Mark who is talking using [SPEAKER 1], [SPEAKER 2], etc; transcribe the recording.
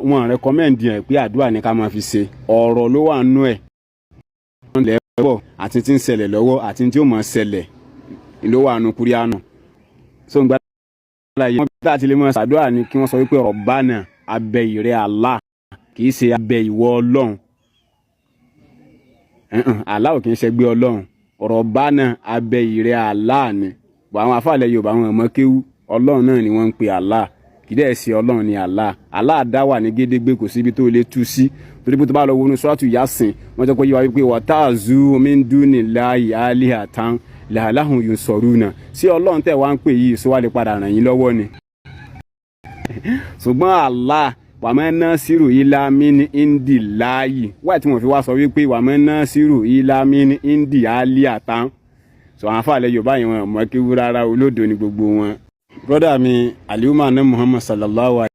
[SPEAKER 1] wọn recommend ẹ̀ pé àdúrà ní ká máa fi ṣe ọ̀rọ̀ ló wà nú ẹ̀ lẹ́wọ̀ àti tí ń ṣẹlẹ̀ lọ́wọ́ àti tí ó máa ṣẹlẹ̀ ló wà nú kúríánù. so ìgbà láyé wọn bí tá a ti lè máa ṣàdúrà ni kí wọ́n sọ wípé Rabbana abẹ ìrẹ́ Allah kì í ṣe abẹ ìwọ Ọlọ́run. Allah ò kì í ṣe gbé Ọlọ́run. Rabbana abẹ ìrẹ́ Allah ni bọ̀ àwọn afáàlẹ̀ Yorùbá wọn ọmọ kéwú Ọlọ́run náà ni wọ́n ń pe Allah kì í dẹ̀ ṣe Ọlọ́run ni Allah. Allah dá wà ní gédégbé kò síbi tó lè tú sí torí pé tó bá lọ wọnú Suratu Yasin wọ́n jẹ́ kó yé wa wípé watazu min dunillahi alihatan la'allahum yunsuruna sí Ọlọ́run tẹ̀ wá ń pè yìí sọ wá lè padà ràn yín lọ́wọ́ ni. ṣùgbọ́n Allah wàmọ́ nasiru ila min indillahi wáyé tí wọ́n fi wá sọ wípé wàmọ́ nasiru ila min indi alihatan sọ àwọn afáàlẹ̀ Yorùbá yẹn wọn mọ̀ kí wú rárá olódo ni gbogbo wọn. brother mi aliuma ní Muhammad sallallahu